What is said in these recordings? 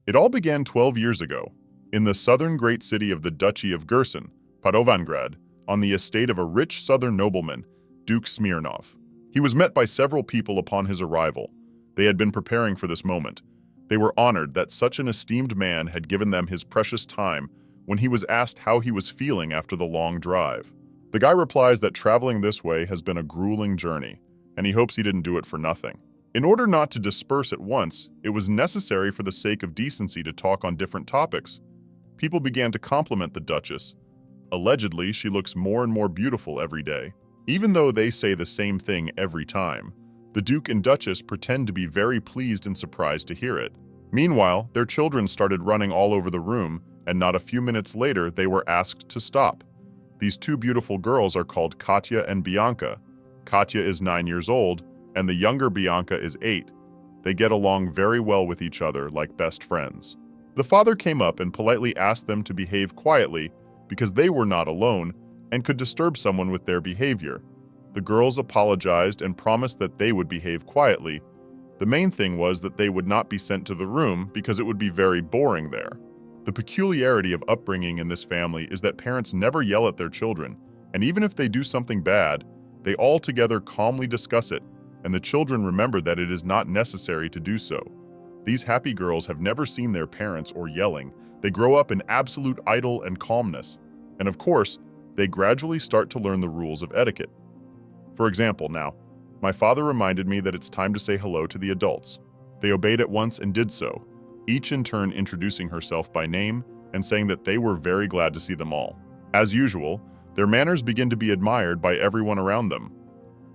It all began 12 years ago, in the southern great city of the Duchy of Gerson, Padovangrad, on the estate of a rich southern nobleman, Duke Smirnov. He was met by several people upon his arrival. They had been preparing for this moment. They were honored that such an esteemed man had given them his precious time when he was asked how he was feeling after the long drive. The guy replies that traveling this way has been a grueling journey, and he hopes he didn't do it for nothing. In order not to disperse at once, it was necessary for the sake of decency to talk on different topics. People began to compliment the Duchess. Allegedly, she looks more and more beautiful every day. Even though they say the same thing every time, the Duke and Duchess pretend to be very pleased and surprised to hear it. Meanwhile, their children started running all over the room, and not a few minutes later they were asked to stop. These two beautiful girls are called Katya and Bianca. Katya is 9 years old, and the younger Bianca is 8. They get along very well with each other like best friends. The father came up and politely asked them to behave quietly because they were not alone and could disturb someone with their behavior. The girls apologized and promised that they would behave quietly. The main thing was that they would not be sent to the room because it would be very boring there. The peculiarity of upbringing in this family is that parents never yell at their children, and even if they do something bad, they all together calmly discuss it, and the children remember that it is not necessary to do so. These happy girls have never seen their parents or yelling. They grow up in absolute idle and calmness, and of course, they gradually start to learn the rules of etiquette. For example, now, my father reminded me that it's time to say hello to the adults. They obeyed at once and did so, each in turn introducing herself by name and saying that they were very glad to see them all. As usual, their manners begin to be admired by everyone around them.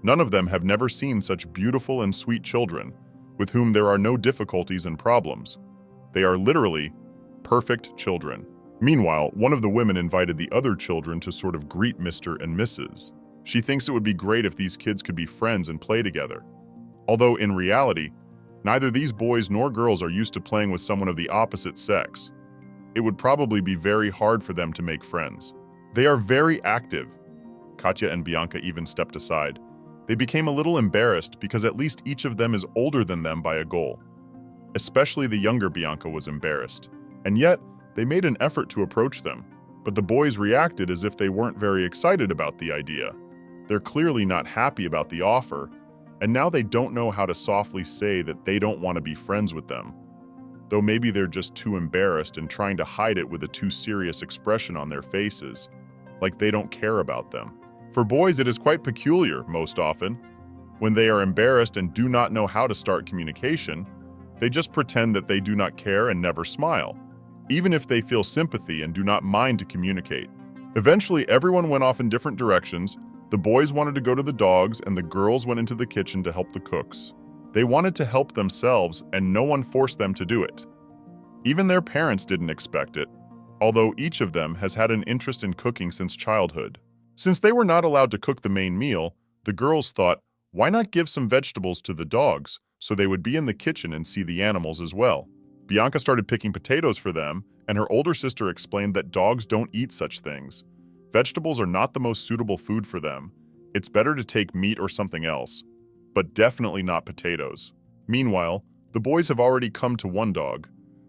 None of them have never seen such beautiful and sweet children, with whom there are no difficulties and problems. They are literally perfect children. Meanwhile, one of the women invited the other children to sort of greet Mr. and Mrs. She thinks it would be great if these kids could be friends and play together. Although in reality, neither these boys nor girls are used to playing with someone of the opposite sex. It would probably be very hard for them to make friends. They are very active. Katya and Bianca even stepped aside. They became a little embarrassed because at least each of them is older than them by a goal. Especially the younger Bianca was embarrassed. And yet, they made an effort to approach them. But the boys reacted as if they weren't very excited about the idea. They're clearly not happy about the offer, and now they don't know how to softly say that they don't want to be friends with them. Though maybe they're just too embarrassed and trying to hide it with a too serious expression on their faces, like they don't care about them. For boys, it is quite peculiar, most often. When they are embarrassed and do not know how to start communication, they just pretend that they do not care and never smile, even if they feel sympathy and do not mind to communicate. Eventually, everyone went off in different directions. The boys wanted to go to the dogs, and the girls went into the kitchen to help the cooks. They wanted to help themselves, and no one forced them to do it. Even their parents didn't expect it, although each of them has had an interest in cooking since childhood. Since they were not allowed to cook the main meal, the girls thought, why not give some vegetables to the dogs so they would be in the kitchen and see the animals as well? Bianca started picking potatoes for them, and her older sister explained that dogs don't eat such things. Vegetables are not the most suitable food for them. It's better to take meat or something else, but definitely not potatoes. Meanwhile, the boys have already come to one dog,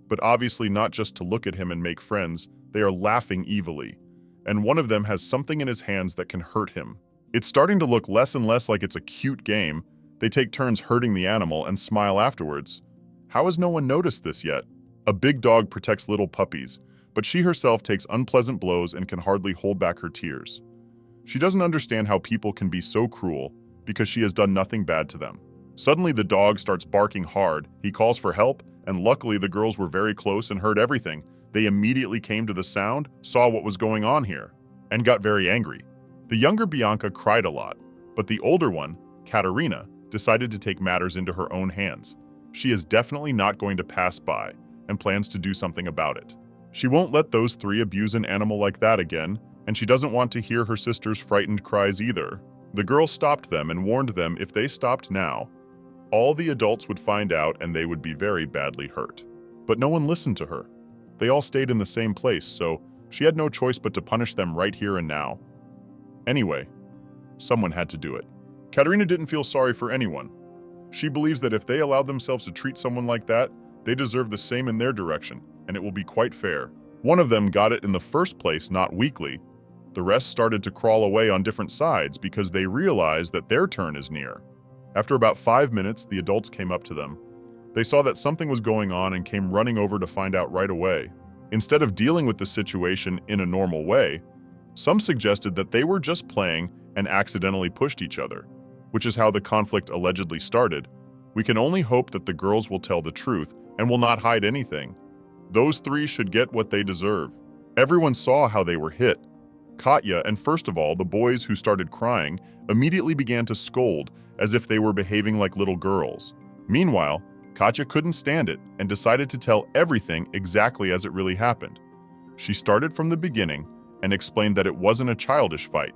but obviously not just to look at him and make friends. They are laughing evilly, and one of them has something in his hands that can hurt him. It's starting to look less and less like it's a cute game. They take turns hurting the animal and smile afterwards. How has no one noticed this yet? A big dog protects little puppies, but she herself takes unpleasant blows and can hardly hold back her tears. She doesn't understand how people can be so cruel because she has done nothing bad to them. Suddenly the dog starts barking hard. He calls for help, and luckily the girls were very close and heard everything. They immediately came to the sound, saw what was going on here, and got very angry. The younger Bianca cried a lot, but the older one, Katerina, decided to take matters into her own hands. She is definitely not going to pass by and plans to do something about it. She won't let those three abuse an animal like that again, and she doesn't want to hear her sister's frightened cries either. The girl stopped them and warned them if they stopped now, all the adults would find out and they would be very badly hurt. But no one listened to her. They all stayed in the same place, so she had no choice but to punish them right here and now. Anyway, someone had to do it. Katerina didn't feel sorry for anyone. She believes that if they allowed themselves to treat someone like that, They deserve the same in their direction, and it will be quite fair. One of them got it in the first place, not weakly. The rest started to crawl away on different sides because they realized that their turn is near. After about 5 minutes, the adults came up to them. They saw that something was going on and came running over to find out right away. Instead of dealing with the situation in a normal way, some suggested that they were just playing and accidentally pushed each other, which is how the conflict allegedly started. We can only hope that the girls will tell the truth and will not hide anything. Those three should get what they deserve. Everyone saw how they were hit. Katya, and first of all, the boys who started crying, immediately began to scold as if they were behaving like little girls. Meanwhile, Katya couldn't stand it and decided to tell everything exactly as it really happened. She started from the beginning and explained that it wasn't a childish fight.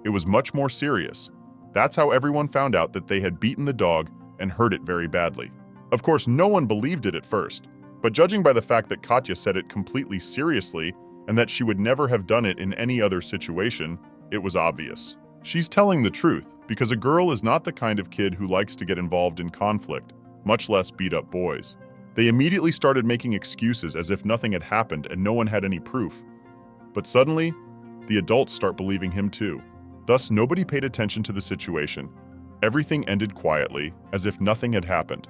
It was much more serious. That's how everyone found out that they had beaten the dog and hurt it very badly. Of course, no one believed it at first, but judging by the fact that Katya said it completely seriously and that she would never have done it in any other situation, it was obvious. She's telling the truth, because a girl is not the kind of kid who likes to get involved in conflict, much less beat up boys. They immediately started making excuses as if nothing had happened and no one had any proof. But suddenly, the adults start believing him too. Thus, nobody paid attention to the situation. Everything ended quietly, as if nothing had happened.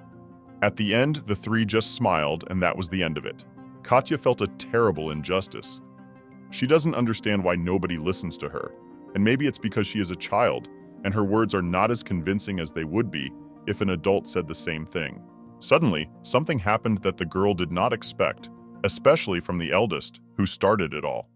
At the end, the three just smiled, and that was the end of it. Katya felt a terrible injustice. She doesn't understand why nobody listens to her, and maybe it's because she is a child, and her words are not as convincing as they would be if an adult said the same thing. Suddenly, something happened that the girl did not expect, especially from the eldest, who started it all.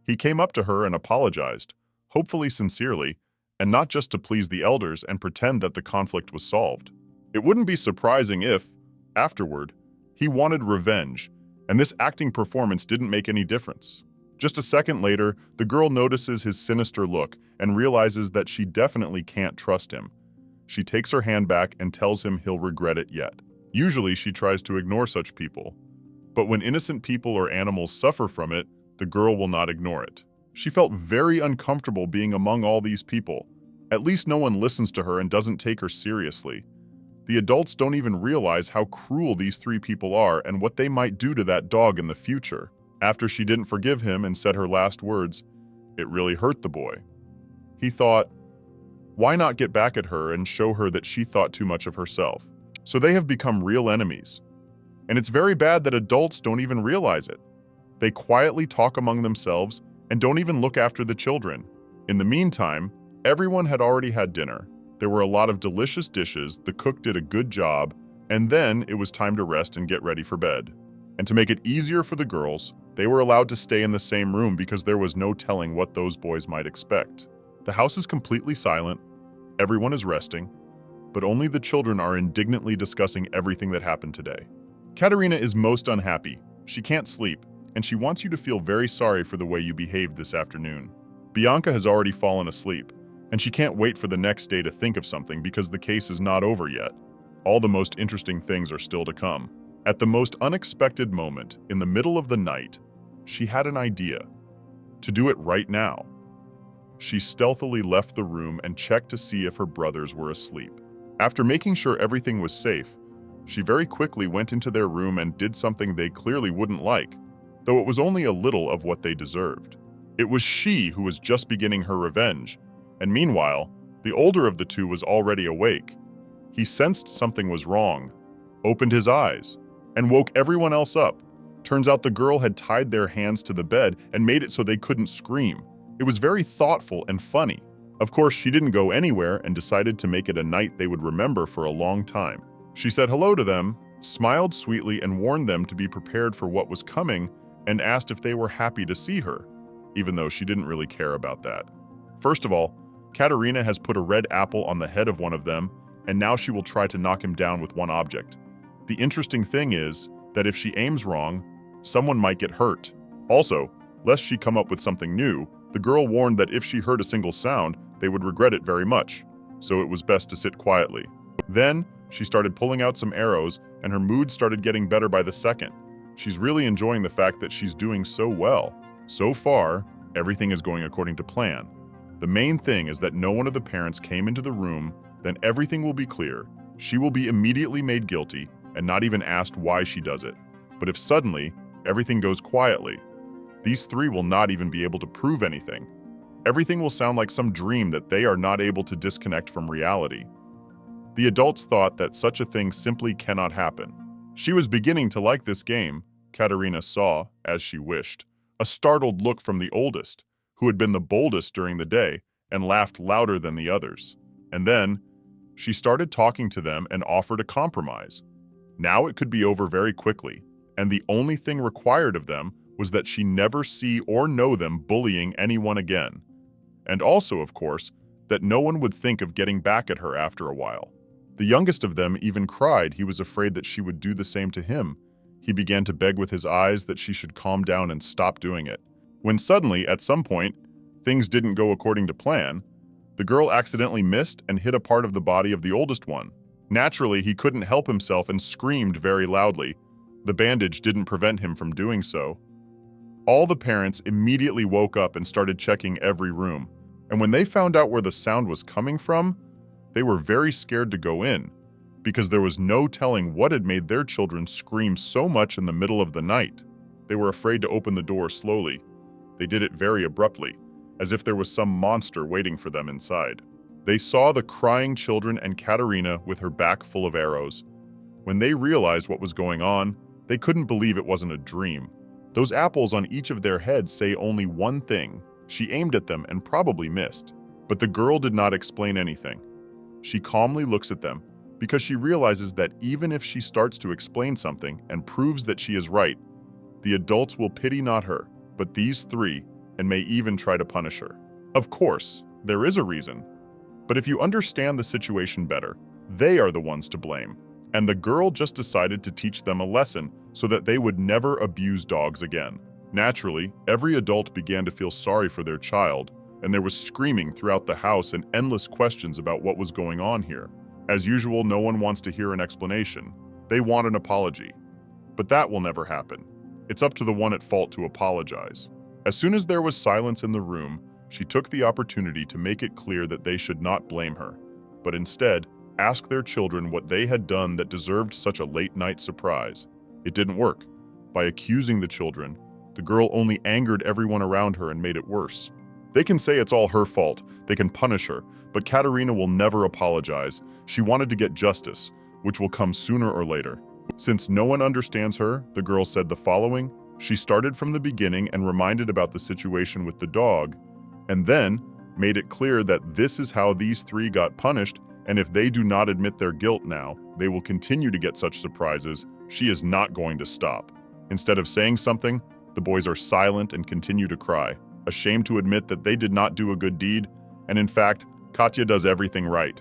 He came up to her and apologized, hopefully sincerely, and not just to please the elders and pretend that the conflict was solved. It wouldn't be surprising if, afterward, he wanted revenge, and this acting performance didn't make any difference. Just a second later, the girl notices his sinister look and realizes that she definitely can't trust him. She takes her hand back and tells him he'll regret it yet. Usually she tries to ignore such people, but when innocent people or animals suffer from it, the girl will not ignore it. She felt very uncomfortable being among all these people. At least no one listens to her and doesn't take her seriously. The adults don't even realize how cruel these three people are and what they might do to that dog in the future. After she didn't forgive him and said her last words, it really hurt the boy. He thought, why not get back at her and show her that she thought too much of herself? So they have become real enemies. And it's very bad that adults don't even realize it. They quietly talk among themselves and don't even look after the children. In the meantime, everyone had already had dinner. There were a lot of delicious dishes, the cook did a good job, and then it was time to rest and get ready for bed. And to make it easier for the girls, they were allowed to stay in the same room because there was no telling what those boys might expect. The house is completely silent, everyone is resting, but only the children are indignantly discussing everything that happened today. Katerina is most unhappy. She can't sleep, and she wants you to feel very sorry for the way you behaved this afternoon. Bianca has already fallen asleep, and she can't wait for the next day to think of something because the case is not over yet. All the most interesting things are still to come. At the most unexpected moment, in the middle of the night, she had an idea. To do it right now. She stealthily left the room and checked to see if her brothers were asleep. After making sure everything was safe, she very quickly went into their room and did something they clearly wouldn't like, though it was only a little of what they deserved. It was she who was just beginning her revenge, and meanwhile, the older of the two was already awake. He sensed something was wrong, opened his eyes, and woke everyone else up. Turns out the girl had tied their hands to the bed and made it so they couldn't scream. It was very thoughtful and funny. Of course, she didn't go anywhere and decided to make it a night they would remember for a long time. She said hello to them, smiled sweetly, and warned them to be prepared for what was coming, and asked if they were happy to see her, even though she didn't really care about that. First of all, Katerina has put a red apple on the head of one of them, and now she will try to knock him down with one object. The interesting thing is that if she aims wrong, someone might get hurt. Also, lest she come up with something new, the girl warned that if she heard a single sound, they would regret it very much, so it was best to sit quietly. Then, she started pulling out some arrows, and her mood started getting better by the second. She's really enjoying the fact that she's doing so well. So far, everything is going according to plan. The main thing is that no one of the parents came into the room, then everything will be clear. She will be immediately made guilty, and not even asked why she does it. But if suddenly everything goes quietly, these three will not even be able to prove anything. Everything will sound like some dream that they are not able to disconnect from reality. The adults thought that such a thing simply cannot happen. She was beginning to like this game. Katerina saw, as she wished, a startled look from the oldest, who had been the boldest during the day, and laughed louder than the others. And then, she started talking to them and offered a compromise. Now it could be over very quickly, and the only thing required of them was that she never see or know them bullying anyone again. And also, of course, that no one would think of getting back at her after a while. The youngest of them even cried he was afraid that she would do the same to him. He began to beg with his eyes that she should calm down and stop doing it. When suddenly, at some point, things didn't go according to plan, the girl accidentally missed and hit a part of the body of the oldest one. Naturally, he couldn't help himself and screamed very loudly. The bandage didn't prevent him from doing so. All the parents immediately woke up and started checking every room. And when they found out where the sound was coming from, they were very scared to go in, because there was no telling what had made their children scream so much in the middle of the night. They were afraid to open the door slowly. They did it very abruptly, as if there was some monster waiting for them inside. They saw the crying children and Katerina with her back full of arrows. When they realized what was going on, they couldn't believe it wasn't a dream. Those apples on each of their heads say only one thing. She aimed at them and probably missed. But the girl did not explain anything. She calmly looks at them, because she realizes that even if she starts to explain something and proves that she is right, the adults will pity not her, but these three, and may even try to punish her. Of course, there is a reason. But if you understand the situation better, they are the ones to blame. And the girl just decided to teach them a lesson so that they would never abuse dogs again. Naturally, every adult began to feel sorry for their child, and there was screaming throughout the house and endless questions about what was going on here. As usual, no one wants to hear an explanation. They want an apology. But that will never happen. It's up to the one at fault to apologize. As soon as there was silence in the room, she took the opportunity to make it clear that they should not blame her, but instead ask their children what they had done that deserved such a late-night surprise. It didn't work. By accusing the children, the girl only angered everyone around her and made it worse. They can say it's all her fault, they can punish her, but Katerina will never apologize. She wanted to get justice, which will come sooner or later. Since no one understands her, the girl said the following. She started from the beginning and reminded about the situation with the dog, and then made it clear that this is how these three got punished, and if they do not admit their guilt now, they will continue to get such surprises. She is not going to stop. Instead of saying something, the boys are silent and continue to cry, ashamed to admit that they did not do a good deed, and in fact, Katya does everything right.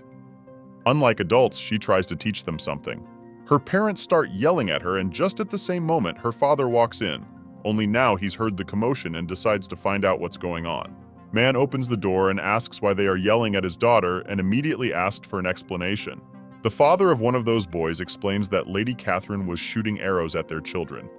Unlike adults, she tries to teach them something. Her parents start yelling at her, and just at the same moment, her father walks in. Only now he's heard the commotion and decides to find out what's going on. Man opens the door and asks why they are yelling at his daughter and immediately asked for an explanation. The father of one of those boys explains that Lady Catherine was shooting arrows at their children.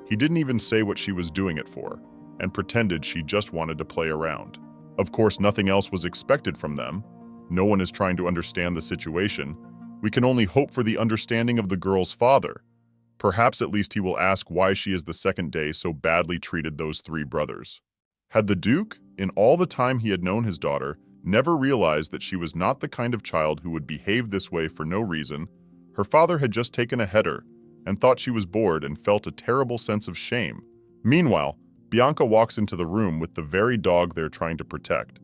He didn't even say what she was doing it for, and pretended she just wanted to play around. Of course, nothing else was expected from them. No one is trying to understand the situation. We can only hope for the understanding of the girl's father. Perhaps at least he will ask why she is the second day so badly treated those three brothers. Had the Duke, in all the time he had known his daughter, never realized that she was not the kind of child who would behave this way for no reason, her father had just taken a header and thought she was bored and felt a terrible sense of shame. Meanwhile, Bianca walks into the room with the very dog they're trying to protect.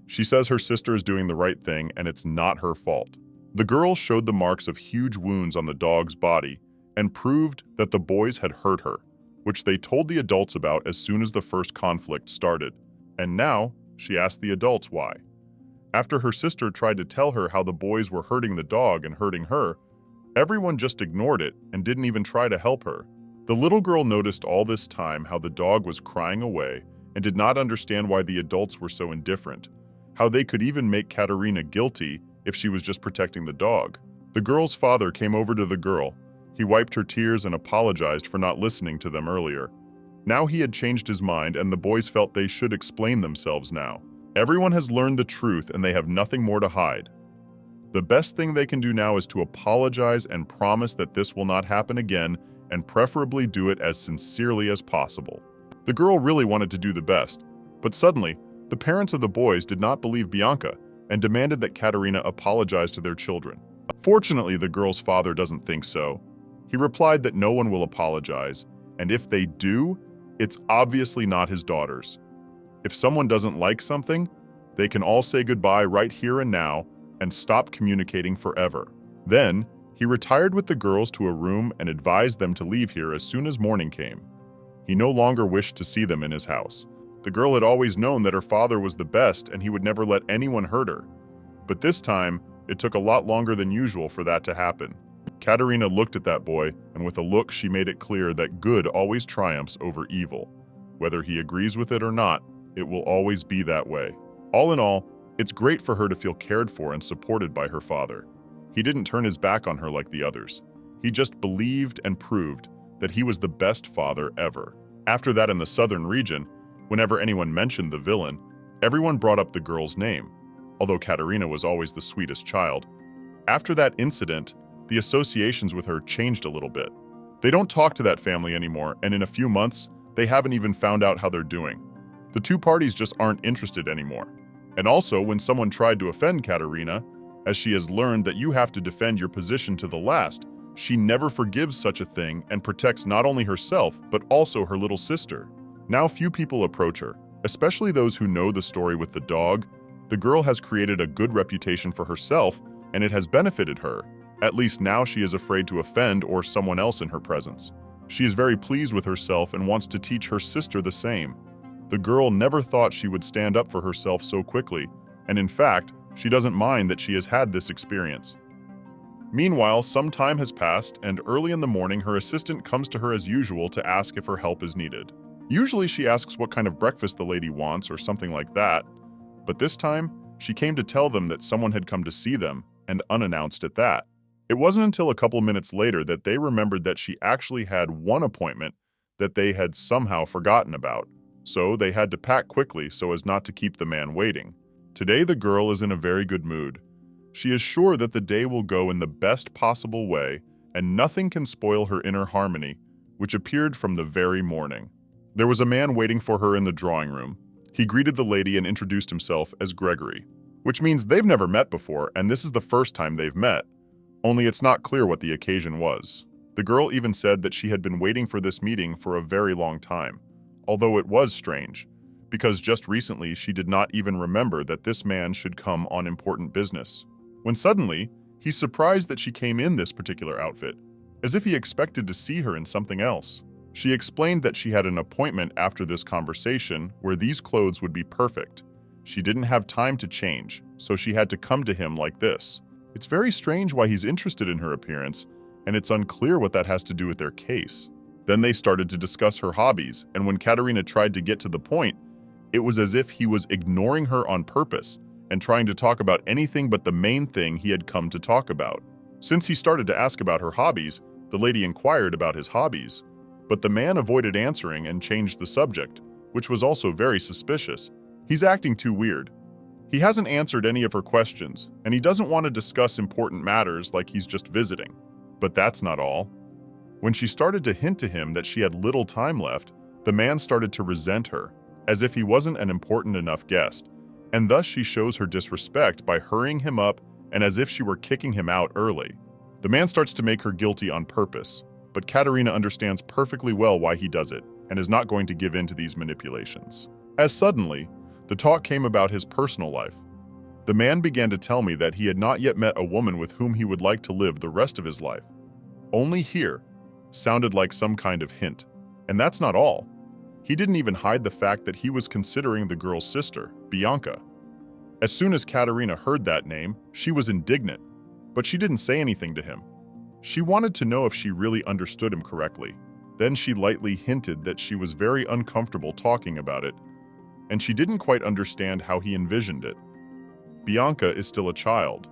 She says her sister is doing the right thing and it's not her fault. The girl showed the marks of huge wounds on the dog's body and proved that the boys had hurt her, which they told the adults about as soon as the first conflict started. And now, she asked the adults why. After her sister tried to tell her how the boys were hurting the dog and hurting her, everyone just ignored it and didn't even try to help her. The little girl noticed all this time how the dog was crying away and did not understand why the adults were so indifferent, how they could even make Katerina guilty if she was just protecting the dog. The girl's father came over to the girl. He wiped her tears and apologized for not listening to them earlier. Now he had changed his mind and the boys felt they should explain themselves now. Everyone has learned the truth and they have nothing more to hide. The best thing they can do now is to apologize and promise that this will not happen again, and preferably do it as sincerely as possible. The girl really wanted to do the best, but suddenly, the parents of the boys did not believe Bianca and demanded that Katerina apologize to their children. Fortunately, the girl's father doesn't think so. He replied that no one will apologize, and if they do, it's obviously not his daughters. If someone doesn't like something, they can all say goodbye right here and now and stop communicating forever. Then, he retired with the girls to a room and advised them to leave here as soon as morning came. He no longer wished to see them in his house. The girl had always known that her father was the best and he would never let anyone hurt her. But this time, it took a lot longer than usual for that to happen. Katerina looked at that boy, and with a look she made it clear that good always triumphs over evil. Whether he agrees with it or not, it will always be that way. All in all, it's great for her to feel cared for and supported by her father. He didn't turn his back on her like the others. He just believed and proved that he was the best father ever. After that, in the southern region, whenever anyone mentioned the villain, everyone brought up the girl's name, although Katerina was always the sweetest child. After that incident, the associations with her changed a little bit. They don't talk to that family anymore, and in a few months, they haven't even found out how they're doing. The two parties just aren't interested anymore. And also, when someone tried to offend Katerina, as she has learned that you have to defend your position to the last, she never forgives such a thing and protects not only herself, but also her little sister. Now few people approach her, especially those who know the story with the dog. The girl has created a good reputation for herself, and it has benefited her. At least now she is afraid to offend or someone else in her presence. She is very pleased with herself and wants to teach her sister the same. The girl never thought she would stand up for herself so quickly, and in fact, she doesn't mind that she has had this experience. Meanwhile, some time has passed, and early in the morning her assistant comes to her as usual to ask if her help is needed. Usually she asks what kind of breakfast the lady wants or something like that, but this time she came to tell them that someone had come to see them, and unannounced at that. It wasn't until a couple minutes later that they remembered that she actually had one appointment that they had somehow forgotten about, so they had to pack quickly so as not to keep the man waiting. Today the girl is in a very good mood. She is sure that the day will go in the best possible way, and nothing can spoil her inner harmony, which appeared from the very morning. There was a man waiting for her in the drawing room. He greeted the lady and introduced himself as Gregory, which means they've never met before, and this is the first time they've met. Only it's not clear what the occasion was. The girl even said that she had been waiting for this meeting for a very long time, although it was strange, because just recently she did not even remember that this man should come on important business. When suddenly, he's surprised that she came in this particular outfit, as if he expected to see her in something else. She explained that she had an appointment after this conversation where these clothes would be perfect. She didn't have time to change, so she had to come to him like this. It's very strange why he's interested in her appearance, and it's unclear what that has to do with their case. Then they started to discuss her hobbies, and when Katerina tried to get to the point, it was as if he was ignoring her on purpose and trying to talk about anything but the main thing he had come to talk about. Since he started to ask about her hobbies, the lady inquired about his hobbies, but the man avoided answering and changed the subject, which was also very suspicious. He's acting too weird. He hasn't answered any of her questions, and he doesn't want to discuss important matters like he's just visiting. But that's not all. When she started to hint to him that she had little time left, the man started to resent her, as if he wasn't an important enough guest, and thus she shows her disrespect by hurrying him up and as if she were kicking him out early. The man starts to make her guilty on purpose, but Katerina understands perfectly well why he does it and is not going to give in to these manipulations. As suddenly, the talk came about his personal life. The man began to tell me that he had not yet met a woman with whom he would like to live the rest of his life. Only here sounded like some kind of hint. And that's not all. He didn't even hide the fact that he was considering the girl's sister, Bianca. As soon as Katerina heard that name, she was indignant, but she didn't say anything to him. She wanted to know if she really understood him correctly. Then she lightly hinted that she was very uncomfortable talking about it, and she didn't quite understand how he envisioned it. Bianca is still a child,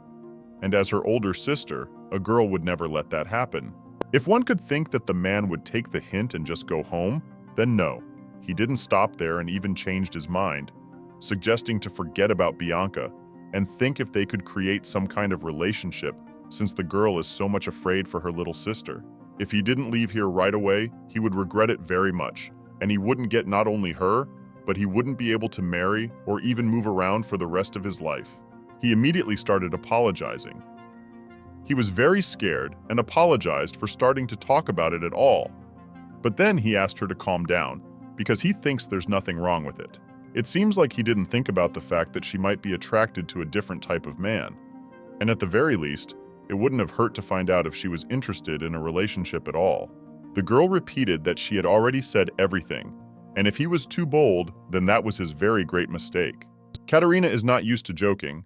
and as her older sister, a girl would never let that happen. If one could think that the man would take the hint and just go home, then no. He didn't stop there and even changed his mind, suggesting to forget about Bianca and think if they could create some kind of relationship, since the girl is so much afraid for her little sister. If he didn't leave here right away, he would regret it very much, and he wouldn't get not only her, but he wouldn't be able to marry or even move around for the rest of his life. He immediately started apologizing. He was very scared and apologized for starting to talk about it at all. But then he asked her to calm down, because he thinks there's nothing wrong with it. It seems like he didn't think about the fact that she might be attracted to a different type of man. And at the very least, it wouldn't have hurt to find out if she was interested in a relationship at all. The girl repeated that she had already said everything, and if he was too bold, then that was his very great mistake. Katerina is not used to joking.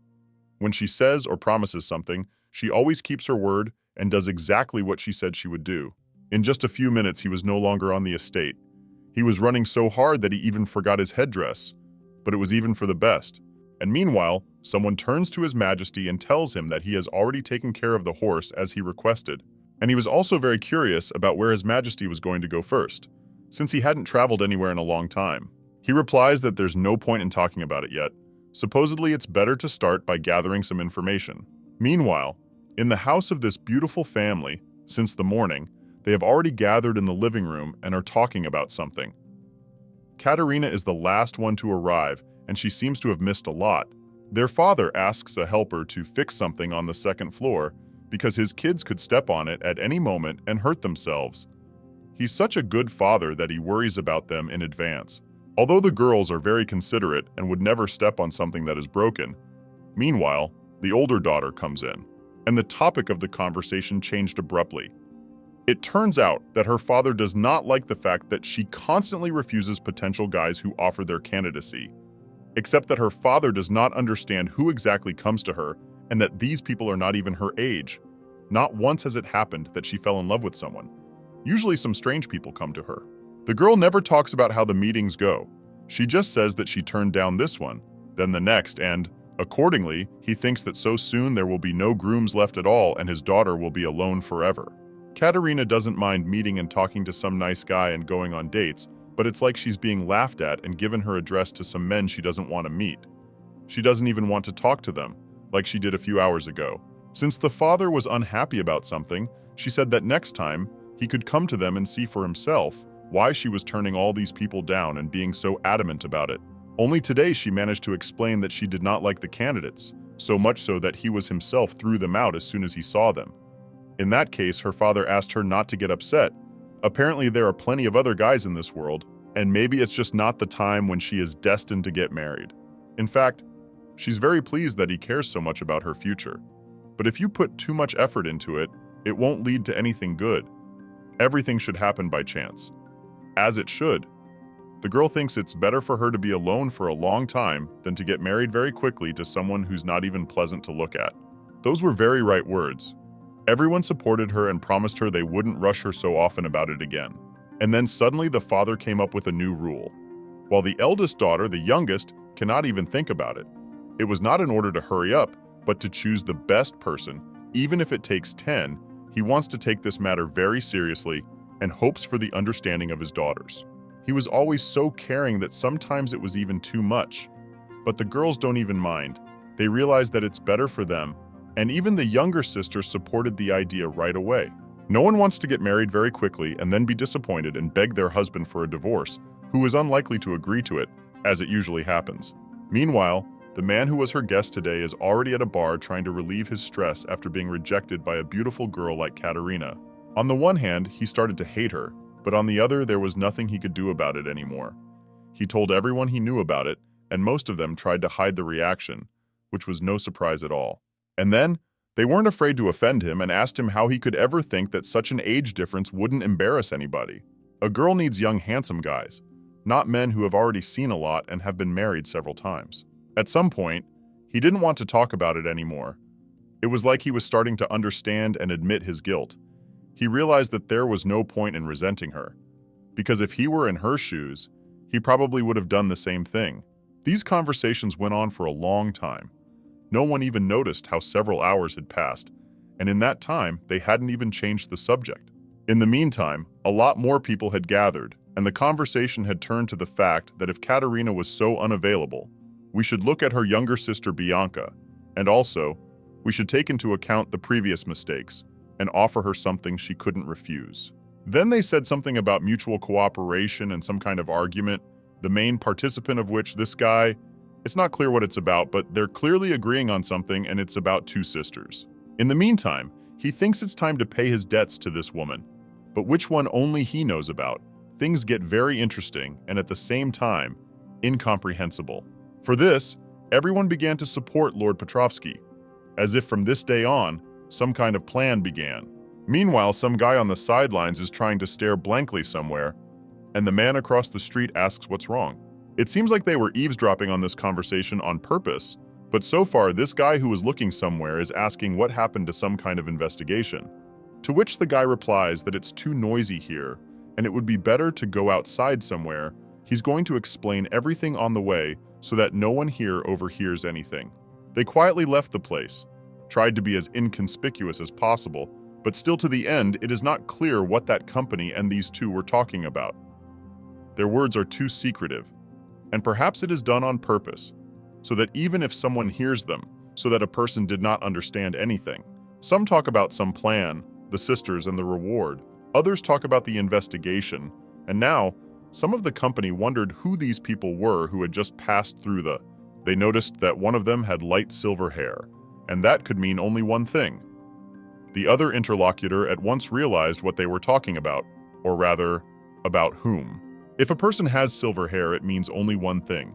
When she says or promises something, she always keeps her word and does exactly what she said she would do. In just a few minutes, he was no longer on the estate. He was running so hard that he even forgot his headdress, but it was even for the best. And meanwhile, someone turns to His Majesty and tells him that he has already taken care of the horse as he requested. And he was also very curious about where His Majesty was going to go first, since he hadn't traveled anywhere in a long time. He replies that there's no point in talking about it yet. Supposedly, it's better to start by gathering some information. Meanwhile, in the house of this beautiful family, since the morning, they have already gathered in the living room and are talking about something. Katerina is the last one to arrive, and she seems to have missed a lot. Their father asks a helper to fix something on the second floor because his kids could step on it at any moment and hurt themselves. He's such a good father that he worries about them in advance. Although the girls are very considerate and would never step on something that is broken, meanwhile, the older daughter comes in, and the topic of the conversation changed abruptly. It turns out that her father does not like the fact that she constantly refuses potential guys who offer their candidacy, except that her father does not understand who exactly comes to her and that these people are not even her age. Not once has it happened that she fell in love with someone. Usually some strange people come to her. The girl never talks about how the meetings go. She just says that she turned down this one, then the next, and accordingly, he thinks that so soon there will be no grooms left at all and his daughter will be alone forever. Katerina doesn't mind meeting and talking to some nice guy and going on dates, but it's like she's being laughed at and given her address to some men she doesn't want to meet. She doesn't even want to talk to them, like she did a few hours ago. Since the father was unhappy about something, she said that next time, he could come to them and see for himself why she was turning all these people down and being so adamant about it. Only today she managed to explain that she did not like the candidates, so much so that he was himself threw them out as soon as he saw them. In that case, her father asked her not to get upset. Apparently there are plenty of other guys in this world, and maybe it's just not the time when she is destined to get married. In fact, she's very pleased that he cares so much about her future. But if you put too much effort into it, it won't lead to anything good. Everything should happen by chance. As it should. The girl thinks it's better for her to be alone for a long time than to get married very quickly to someone who's not even pleasant to look at. Those were very right words. Everyone supported her and promised her they wouldn't rush her so often about it again. And then suddenly the father came up with a new rule. While the eldest daughter, the youngest, cannot even think about it. It was not in order to hurry up, but to choose the best person, even if it takes 10. He wants to take this matter very seriously and hopes for the understanding of his daughters. He was always so caring that sometimes it was even too much. But the girls don't even mind. They realize that it's better for them, and even the younger sister supported the idea right away. No one wants to get married very quickly and then be disappointed and beg their husband for a divorce, who is unlikely to agree to it, as it usually happens. Meanwhile, the man who was her guest today is already at a bar trying to relieve his stress after being rejected by a beautiful girl like Katerina. On the one hand, he started to hate her, but on the other, there was nothing he could do about it anymore. He told everyone he knew about it, and most of them tried to hide the reaction, which was no surprise at all. And then, they weren't afraid to offend him and asked him how he could ever think that such an age difference wouldn't embarrass anybody. A girl needs young, handsome guys, not men who have already seen a lot and have been married several times. At some point, he didn't want to talk about it anymore. It was like he was starting to understand and admit his guilt. He realized that there was no point in resenting her, because if he were in her shoes, he probably would have done the same thing. These conversations went on for a long time. No one even noticed how several hours had passed, and in that time, they hadn't even changed the subject. In the meantime, a lot more people had gathered, and the conversation had turned to the fact that if Katerina was so unavailable, we should look at her younger sister Bianca, And also, we should take into account the previous mistakes and offer her something she couldn't refuse. Then they said something about mutual cooperation and some kind of argument, the main participant of which, this guy, it's not clear what it's about, but they're clearly agreeing on something, and it's about two sisters. In the meantime, he thinks it's time to pay his debts to this woman, but which one only he knows about. Things get very interesting and at the same time, incomprehensible. For this, everyone began to support Lord Petrovsky, as if from this day on, some kind of plan began. Meanwhile, some guy on the sidelines is trying to stare blankly somewhere, and the man across the street asks what's wrong. It seems like they were eavesdropping on this conversation on purpose, but so far this guy who was looking somewhere is asking what happened to some kind of investigation. To which the guy replies that it's too noisy here, and it would be better to go outside somewhere. He's going to explain everything on the way so that no one here overhears anything. They quietly left the place, tried to be as inconspicuous as possible, but still to the end it is not clear what that company and these two were talking about. Their words are too secretive, and perhaps it is done on purpose, so that even if someone hears them, so that a person did not understand anything. Some talk about some plan, the sisters and the reward. Others talk about the investigation, and now, some of the company wondered who these people were who had just passed through the... They noticed that one of them had light silver hair, and that could mean only one thing. The other interlocutor at once realized what they were talking about, or rather, about whom. If a person has silver hair, it means only one thing.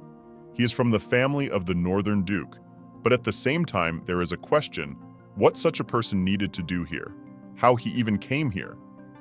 He is from the family of the Northern Duke, but at the same time, there is a question what such a person needed to do here, how he even came here,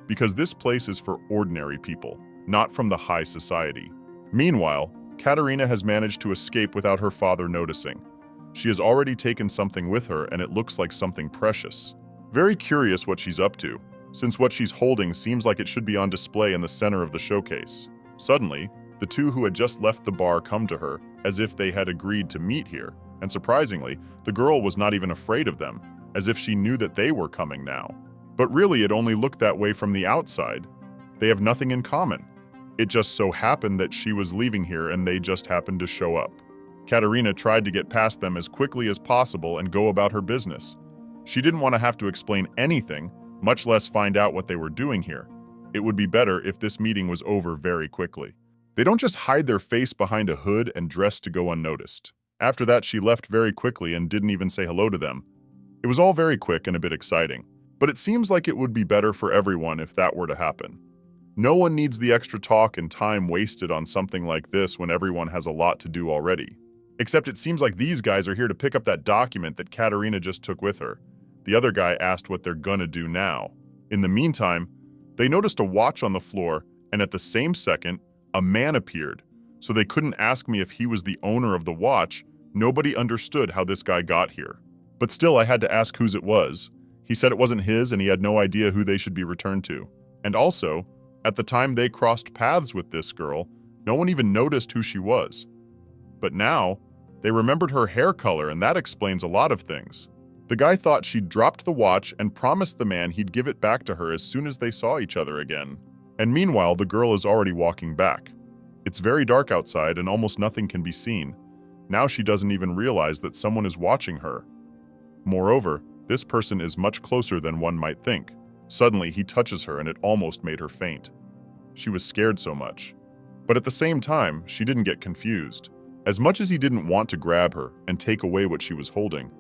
because this place is for ordinary people, not from the high society. Meanwhile, Katerina has managed to escape without her father noticing. She has already taken something with her, and it looks like something precious. Very curious what she's up to, since what she's holding seems like it should be on display in the center of the showcase. Suddenly, the two who had just left the bar come to her, as if they had agreed to meet here, and surprisingly, the girl was not even afraid of them, as if she knew that they were coming now. But really, it only looked that way from the outside. They have nothing in common. It just so happened that she was leaving here and they just happened to show up. Katerina tried to get past them as quickly as possible and go about her business. She didn't want to have to explain anything, much less find out what they were doing here. It would be better if this meeting was over very quickly. They don't just hide their face behind a hood and dress to go unnoticed. After that, she left very quickly and didn't even say hello to them. It was all very quick and a bit exciting, but it seems like it would be better for everyone if that were to happen. No one needs the extra talk and time wasted on something like this when everyone has a lot to do already. Except it seems like these guys are here to pick up that document that Katerina just took with her. The other guy asked what they're gonna do now. In the meantime, they noticed a watch on the floor, and at the same second, a man appeared. So they couldn't ask me if he was the owner of the watch. Nobody understood how this guy got here. But still, I had to ask whose it was. He said it wasn't his and he had no idea who they should be returned to. And also, at the time they crossed paths with this girl, no one even noticed who she was. But now, they remembered her hair color, and that explains a lot of things. The guy thought she'd dropped the watch and promised the man he'd give it back to her as soon as they saw each other again. And meanwhile, the girl is already walking back. It's very dark outside and almost nothing can be seen. Now she doesn't even realize that someone is watching her. Moreover, this person is much closer than one might think. Suddenly, he touches her and it almost made her faint. She was scared so much. But at the same time, she didn't get confused. As much as he didn't want to grab her and take away what she was holding,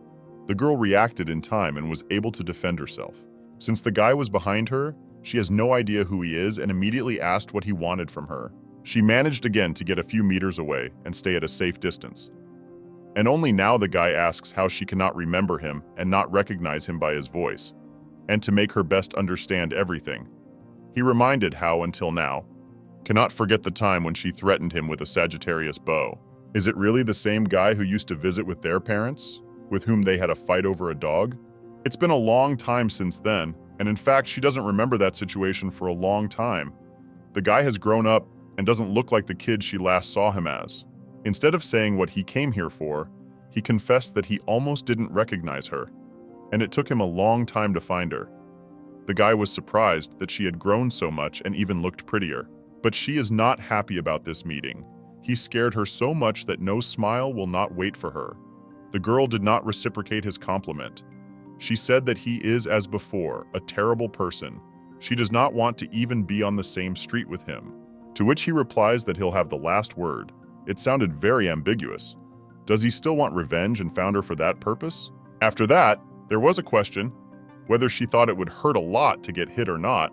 the girl reacted in time and was able to defend herself. Since the guy was behind her, she has no idea who he is and immediately asked what he wanted from her. She managed again to get a few meters away and stay at a safe distance. And only now the guy asks how she cannot remember him and not recognize him by his voice, and to make her best understand everything. He reminded how, until now, cannot forget the time when she threatened him with a Sagittarius bow. Is it really the same guy who used to visit with their parents, with whom they had a fight over a dog? It's been a long time since then, and in fact, she doesn't remember that situation for a long time. The guy has grown up and doesn't look like the kid she last saw him as. Instead of saying what he came here for, he confessed that he almost didn't recognize her, and it took him a long time to find her. The guy was surprised that she had grown so much and even looked prettier. But she is not happy about this meeting. He scared her so much that no smile will not wait for her. The girl did not reciprocate his compliment. She said that he is, as before, a terrible person. She does not want to even be on the same street with him. To which he replies that he'll have the last word. It sounded very ambiguous. Does he still want revenge and found her for that purpose? After that, there was a question, whether she thought it would hurt a lot to get hit or not.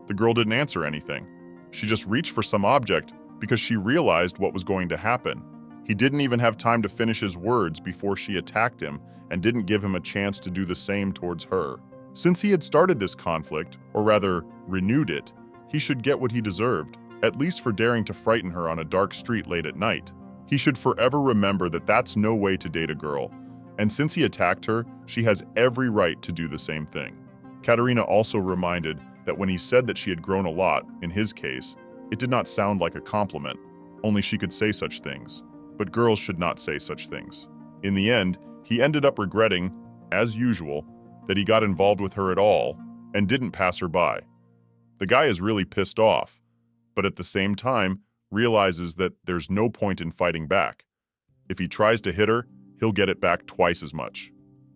The girl didn't answer anything. She just reached for some object because she realized what was going to happen. He didn't even have time to finish his words before she attacked him and didn't give him a chance to do the same towards her. Since he had started this conflict, or rather, renewed it, he should get what he deserved, at least for daring to frighten her on a dark street late at night. He should forever remember that that's no way to date a girl, and since he attacked her, she has every right to do the same thing. Katerina also reminded that when he said that she had grown a lot, in his case, it did not sound like a compliment, only she could say such things. But girls should not say such things. In the end, he ended up regretting, as usual, that he got involved with her at all and didn't pass her by. The guy is really pissed off, but at the same time realizes that there's no point in fighting back. If he tries to hit her, he'll get it back twice as much.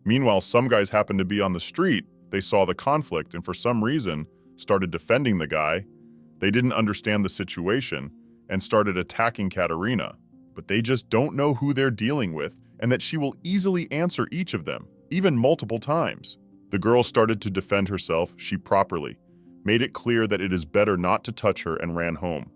Meanwhile, some guys happened to be on the street, they saw the conflict and for some reason started defending the guy. They didn't understand the situation and started attacking Katerina. But they just don't know who they're dealing with and that she will easily answer each of them, even multiple times. The girl started to defend herself, she properly, made it clear that it is better not to touch her and ran home.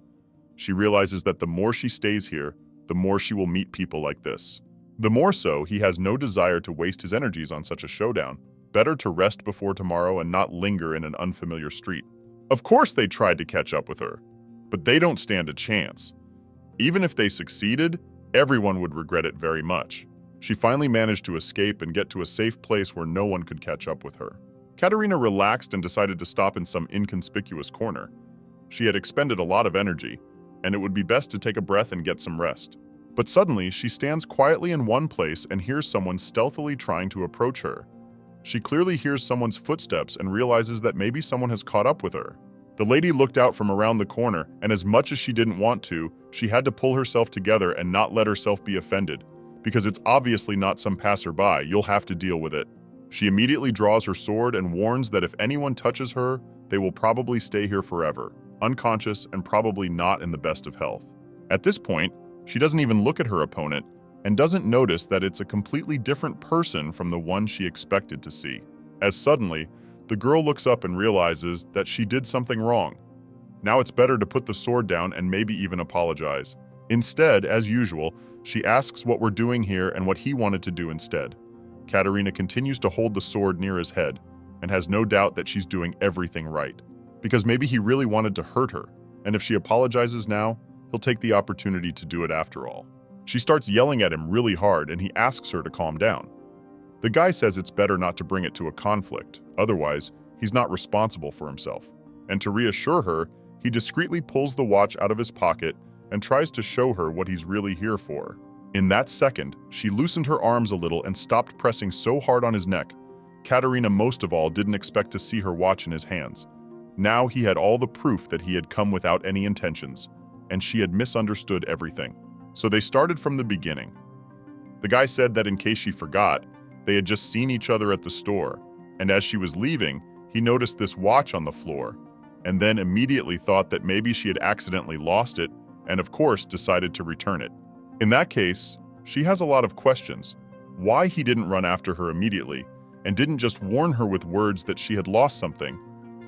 She realizes that the more she stays here, the more she will meet people like this. The more so, he has no desire to waste his energies on such a showdown. Better to rest before tomorrow and not linger in an unfamiliar street. Of course they tried to catch up with her, but they don't stand a chance. Even if they succeeded, everyone would regret it very much. She finally managed to escape and get to a safe place where no one could catch up with her. Katerina relaxed and decided to stop in some inconspicuous corner. She had expended a lot of energy, and it would be best to take a breath and get some rest. But suddenly, she stands quietly in one place and hears someone stealthily trying to approach her. She clearly hears someone's footsteps and realizes that maybe someone has caught up with her. The lady looked out from around the corner, and as much as she didn't want to, she had to pull herself together and not let herself be offended. Because it's obviously not some passerby, you'll have to deal with it. She immediately draws her sword and warns that if anyone touches her, they will probably stay here forever, unconscious and probably not in the best of health. At this point, she doesn't even look at her opponent and doesn't notice that it's a completely different person from the one she expected to see. As suddenly, the girl looks up and realizes that she did something wrong. Now it's better to put the sword down and maybe even apologize. Instead, as usual, she asks what we're doing here and what he wanted to do instead. Katerina continues to hold the sword near his head and has no doubt that she's doing everything right. Because maybe he really wanted to hurt her, and if she apologizes now, he'll take the opportunity to do it after all. She starts yelling at him really hard and he asks her to calm down. The guy says it's better not to bring it to a conflict, otherwise, he's not responsible for himself. And to reassure her, he discreetly pulls the watch out of his pocket and tries to show her what he's really here for. In that second, she loosened her arms a little and stopped pressing so hard on his neck. Katerina most of all didn't expect to see her watch in his hands. Now he had all the proof that he had come without any intentions, and she had misunderstood everything. So they started from the beginning. The guy said that in case she forgot, they had just seen each other at the store, and as she was leaving, he noticed this watch on the floor, and then immediately thought that maybe she had accidentally lost it, and of course decided to return it. In that case, she has a lot of questions. Why he didn't run after her immediately, and didn't just warn her with words that she had lost something.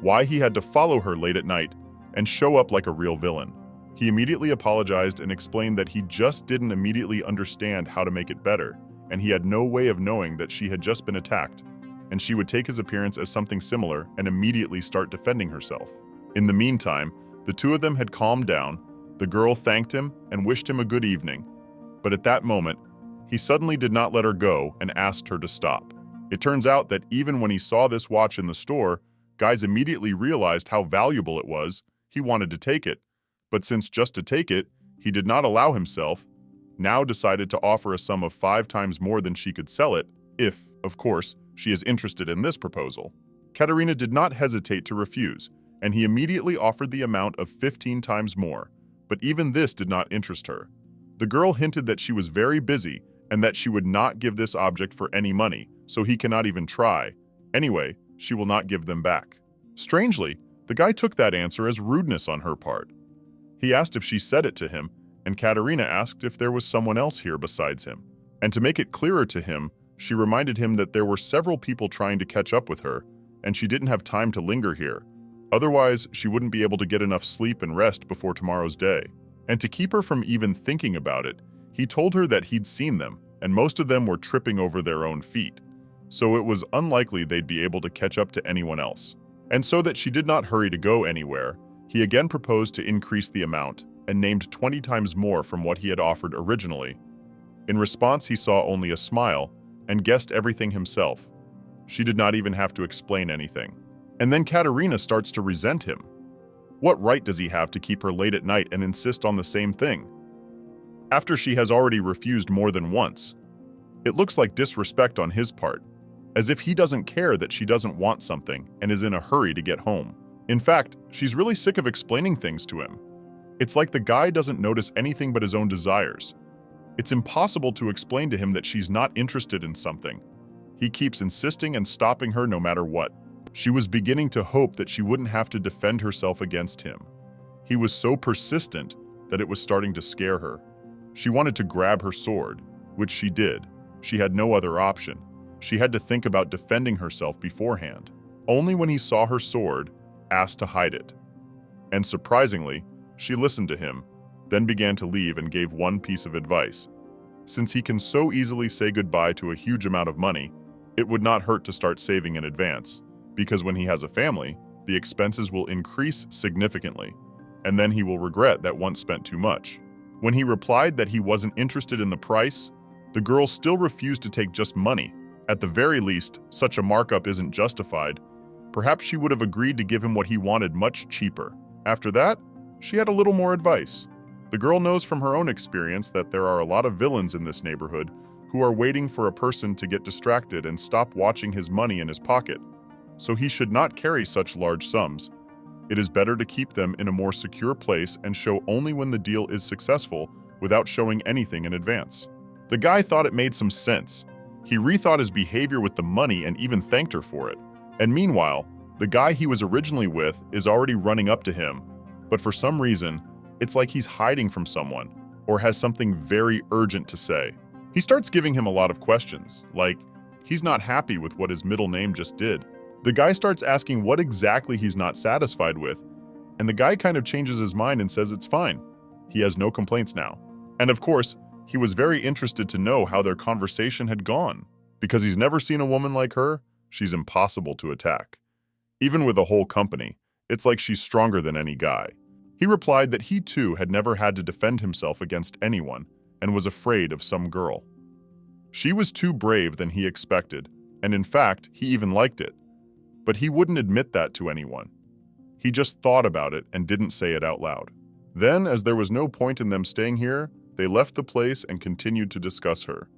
Why he had to follow her late at night and show up like a real villain. He immediately apologized and explained that he just didn't immediately understand how to make it better, and he had no way of knowing that she had just been attacked, and she would take his appearance as something similar and immediately start defending herself. In the meantime, the two of them had calmed down. The girl thanked him and wished him a good evening, but at that moment, he suddenly did not let her go and asked her to stop. It turns out that even when he saw this watch in the store, guys immediately realized how valuable it was. He wanted to take it, but since just to take it, he did not allow himself, now decided to offer a sum of 5 times more than she could sell it, if, of course, she is interested in this proposal. Katerina did not hesitate to refuse, and he immediately offered the amount of 15 times more, but even this did not interest her. The girl hinted that she was very busy and that she would not give this object for any money, so he cannot even try. Anyway, she will not give them back. Strangely, the guy took that answer as rudeness on her part. He asked if she said it to him, and Katerina asked if there was someone else here besides him. And to make it clearer to him, she reminded him that there were several people trying to catch up with her, and she didn't have time to linger here. Otherwise, she wouldn't be able to get enough sleep and rest before tomorrow's day. And to keep her from even thinking about it, he told her that he'd seen them, and most of them were tripping over their own feet. So it was unlikely they'd be able to catch up to anyone else. And so that she did not hurry to go anywhere, he again proposed to increase the amount and named 20 times more from what he had offered originally. In response, he saw only a smile and guessed everything himself. She did not even have to explain anything. And then Katerina starts to resent him. What right does he have to keep her late at night and insist on the same thing? After she has already refused more than once. It looks like disrespect on his part, as if he doesn't care that she doesn't want something and is in a hurry to get home. In fact, she's really sick of explaining things to him. It's like the guy doesn't notice anything but his own desires. It's impossible to explain to him that she's not interested in something. He keeps insisting and stopping her no matter what. She was beginning to hope that she wouldn't have to defend herself against him. He was so persistent that it was starting to scare her. She wanted to grab her sword, which she did. She had no other option. She had to think about defending herself beforehand. Only when he saw her sword, asked to hide it. And surprisingly, she listened to him, then began to leave and gave one piece of advice. Since he can so easily say goodbye to a huge amount of money, it would not hurt to start saving in advance, because when he has a family, the expenses will increase significantly, and then he will regret that once spent too much. When he replied that he wasn't interested in the price, the girl still refused to take just money. At the very least, such a markup isn't justified. Perhaps she would have agreed to give him what he wanted much cheaper. After that, she had a little more advice. The girl knows from her own experience that there are a lot of villains in this neighborhood who are waiting for a person to get distracted and stop watching his money in his pocket. So he should not carry such large sums. It is better to keep them in a more secure place and show only when the deal is successful without showing anything in advance. The guy thought it made some sense. He rethought his behavior with the money and even thanked her for it. And meanwhile, the guy he was originally with is already running up to him, but for some reason, it's like he's hiding from someone or has something very urgent to say. He starts giving him a lot of questions, like he's not happy with what his middle name just did. The guy starts asking what exactly he's not satisfied with, and the guy kind of changes his mind and says it's fine. He has no complaints now. And of course, he was very interested to know how their conversation had gone. Because he's never seen a woman like her, she's impossible to attack. Even with a whole company, it's like she's stronger than any guy. He replied that he too had never had to defend himself against anyone and was afraid of some girl. She was too brave than he expected, and in fact, he even liked it. But he wouldn't admit that to anyone. He just thought about it and didn't say it out loud. Then, as there was no point in them staying here, they left the place and continued to discuss her.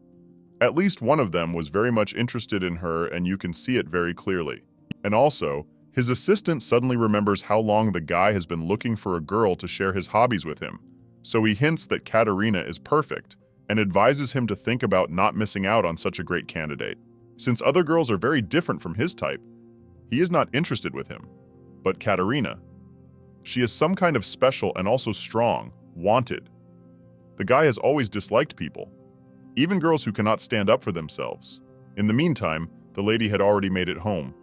At least one of them was very much interested in her, and you can see it very clearly. And also, his assistant suddenly remembers how long the guy has been looking for a girl to share his hobbies with him. So he hints that Katerina is perfect and advises him to think about not missing out on such a great candidate. Since other girls are very different from his type, he is not interested with him. But Katerina, she is some kind of special and also strong, wanted. The guy has always disliked people, even girls who cannot stand up for themselves. In the meantime, the lady had already made it home.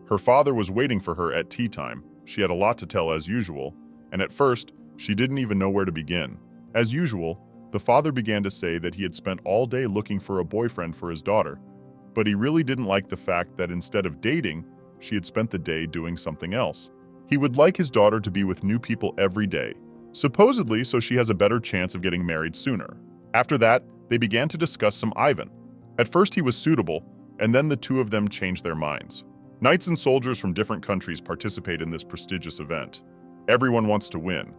Her father was waiting for her at tea time. She had a lot to tell as usual, and at first, she didn't even know where to begin. As usual, the father began to say that he had spent all day looking for a boyfriend for his daughter, but he really didn't like the fact that instead of dating, she had spent the day doing something else. He would like his daughter to be with new people every day, supposedly so she has a better chance of getting married sooner. After that, they began to discuss some Ivan. At first he was suitable, and then the two of them changed their minds. Knights and soldiers from different countries participate in this prestigious event. Everyone wants to win,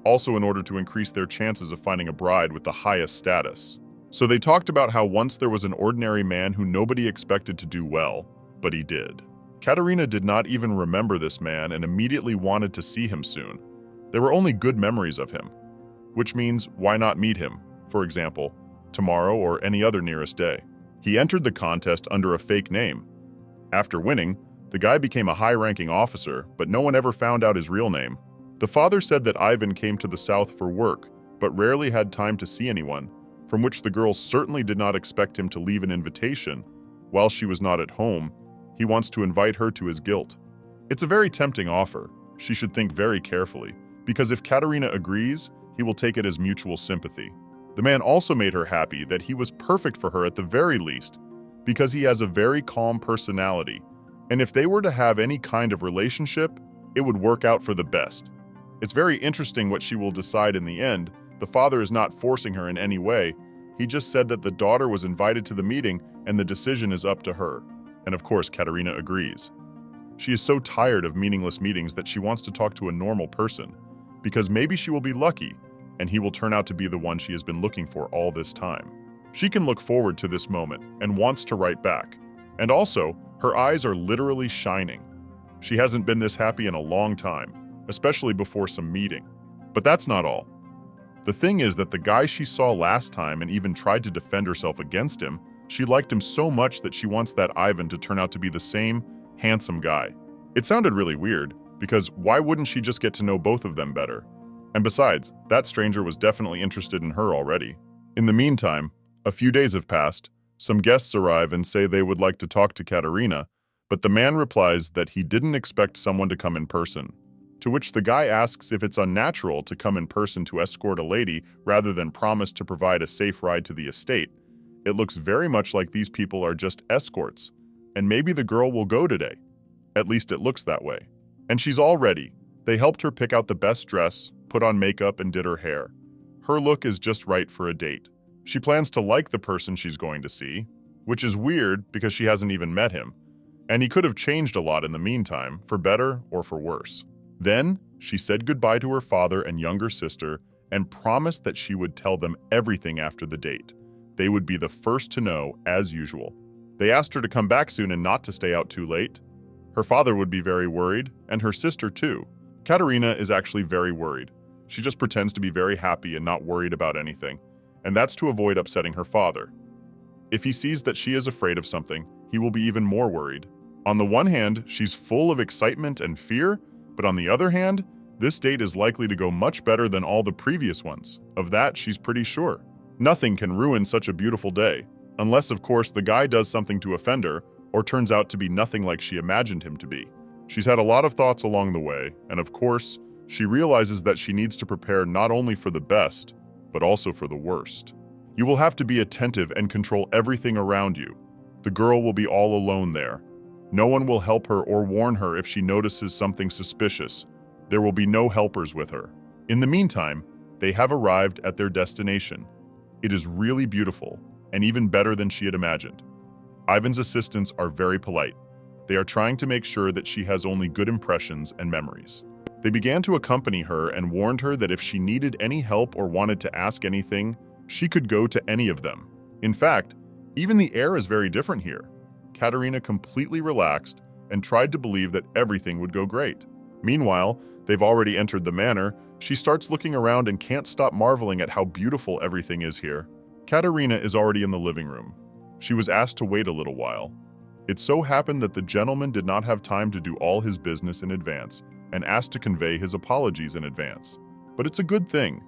also in order to increase their chances of finding a bride with the highest status. So they talked about how once there was an ordinary man who nobody expected to do well, but he did. Katerina did not even remember this man and immediately wanted to see him soon. There were only good memories of him, which means why not meet him, for example, tomorrow, or any other nearest day. He entered the contest under a fake name. After winning, the guy became a high-ranking officer, but no one ever found out his real name. The father said that Ivan came to the south for work, but rarely had time to see anyone, from which the girl certainly did not expect him to leave an invitation. While she was not at home, he wants to invite her to his guilt. It's a very tempting offer. She should think very carefully, because if Katerina agrees, he will take it as mutual sympathy. The man also made her happy that he was perfect for her at the very least, because he has a very calm personality, and if they were to have any kind of relationship, it would work out for the best. It's very interesting what she will decide in the end. The father is not forcing her in any way. He just said that the daughter was invited to the meeting and the decision is up to her. And of course, Katerina agrees. She is so tired of meaningless meetings that she wants to talk to a normal person, because maybe she will be lucky and he will turn out to be the one she has been looking for all this time. She can look forward to this moment and wants to write back. And also, her eyes are literally shining. She hasn't been this happy in a long time, especially before some meeting. But that's not all. The thing is that the guy she saw last time and even tried to defend herself against him, she liked him so much that she wants that Ivan to turn out to be the same handsome guy. It sounded really weird, because why wouldn't she just get to know both of them better? And besides, that stranger was definitely interested in her already. In the meantime, a few days have passed. Some guests arrive and say they would like to talk to Katerina, but the man replies that he didn't expect someone to come in person. To which the guy asks if it's unnatural to come in person to escort a lady rather than promise to provide a safe ride to the estate. It looks very much like these people are just escorts, and maybe the girl will go today. At least it looks that way. And she's all ready. They helped her pick out the best dress, put on makeup, and did her hair. Her look is just right for a date. She plans to like the person she's going to see, which is weird because she hasn't even met him. And he could have changed a lot in the meantime, for better or for worse. Then, she said goodbye to her father and younger sister and promised that she would tell them everything after the date. They would be the first to know, as usual. They asked her to come back soon and not to stay out too late. Her father would be very worried, and her sister too. Katerina is actually very worried. She just pretends to be very happy and not worried about anything, and that's to avoid upsetting her father. If he sees that she is afraid of something, he will be even more worried. On the one hand, she's full of excitement and fear, but on the other hand, this date is likely to go much better than all the previous ones. Of that, she's pretty sure. Nothing can ruin such a beautiful day, unless, of course, the guy does something to offend her or turns out to be nothing like she imagined him to be. She's had a lot of thoughts along the way, and of course, she realizes that she needs to prepare not only for the best, but also for the worst. You will have to be attentive and control everything around you. The girl will be all alone there. No one will help her or warn her if she notices something suspicious. There will be no helpers with her. In the meantime, they have arrived at their destination. It is really beautiful, and even better than she had imagined. Ivan's assistants are very polite. They are trying to make sure that she has only good impressions and memories. They began to accompany her and warned her that if she needed any help or wanted to ask anything, she could go to any of them. In fact, even the air is very different here. Katerina completely relaxed and tried to believe that everything would go great. Meanwhile, they've already entered the manor. She starts looking around and can't stop marveling at how beautiful everything is here. Katerina is already in the living room. She was asked to wait a little while. It so happened that the gentleman did not have time to do all his business in advance and asked to convey his apologies in advance. But it's a good thing.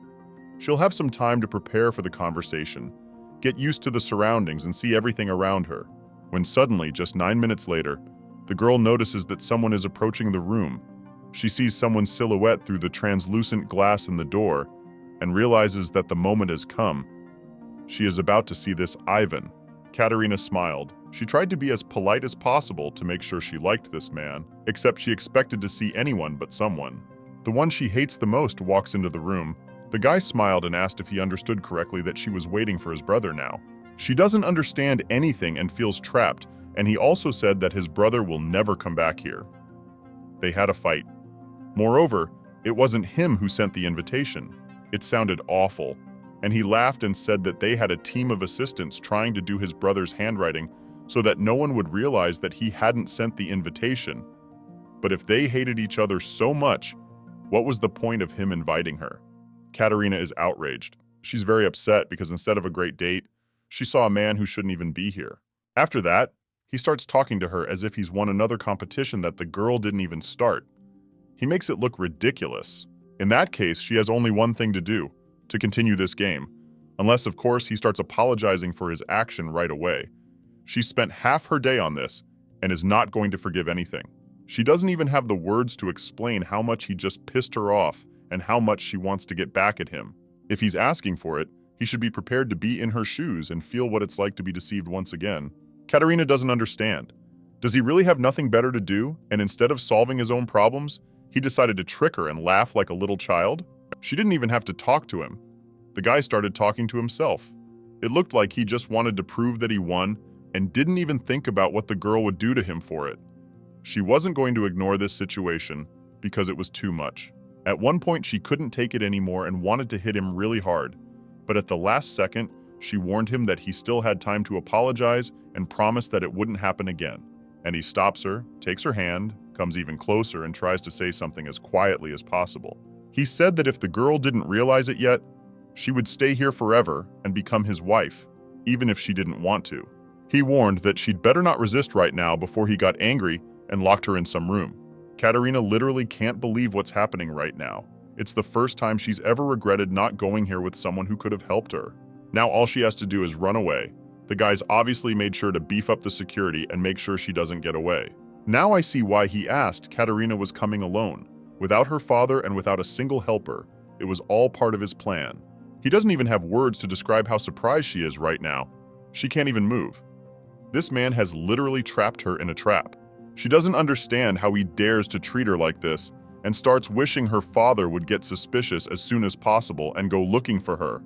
She'll have some time to prepare for the conversation, get used to the surroundings and see everything around her. When suddenly, just 9 minutes later, the girl notices that someone is approaching the room. She sees someone's silhouette through the translucent glass in the door and realizes that the moment has come. She is about to see this Ivan. Katerina smiled. She tried to be as polite as possible to make sure she liked this man, except she expected to see anyone but someone. The one she hates the most walks into the room. The guy smiled and asked if he understood correctly that she was waiting for his brother now. She doesn't understand anything and feels trapped, and he also said that his brother will never come back here. They had a fight. Moreover, it wasn't him who sent the invitation. It sounded awful, and he laughed and said that they had a team of assistants trying to do his brother's handwriting so that no one would realize that he hadn't sent the invitation. But if they hated each other so much, what was the point of him inviting her? Katerina is outraged. She's very upset because instead of a great date, She saw a man who shouldn't even be here. After that, he starts talking to her as if he's won another competition that the girl didn't even start. He makes it look ridiculous. In that case, she has only one thing to do, to continue this game. Unless, of course, he starts apologizing for his action right away. She spent half her day on this and is not going to forgive anything. She doesn't even have the words to explain how much he just pissed her off and how much she wants to get back at him. If he's asking for it, he should be prepared to be in her shoes and feel what it's like to be deceived once again. Katerina doesn't understand. Does he really have nothing better to do, and instead of solving his own problems, he decided to trick her and laugh like a little child? She didn't even have to talk to him. The guy started talking to himself. It looked like he just wanted to prove that he won and didn't even think about what the girl would do to him for it. She wasn't going to ignore this situation because it was too much. At one point, she couldn't take it anymore and wanted to hit him really hard. But at the last second, she warned him that he still had time to apologize and promised that it wouldn't happen again. And he stops her, takes her hand, comes even closer and tries to say something as quietly as possible. He said that if the girl didn't realize it yet, she would stay here forever and become his wife, even if she didn't want to. He warned that she'd better not resist right now before he got angry and locked her in some room. Katerina literally can't believe what's happening right now. It's the first time she's ever regretted not going here with someone who could have helped her. Now all she has to do is run away. The guys obviously made sure to beef up the security and make sure she doesn't get away. Now I see why he asked Katerina was coming alone. Without her father and without a single helper, it was all part of his plan. He doesn't even have words to describe how surprised she is right now. She can't even move. This man has literally trapped her in a trap. She doesn't understand how he dares to treat her like this and starts wishing her father would get suspicious as soon as possible and go looking for her.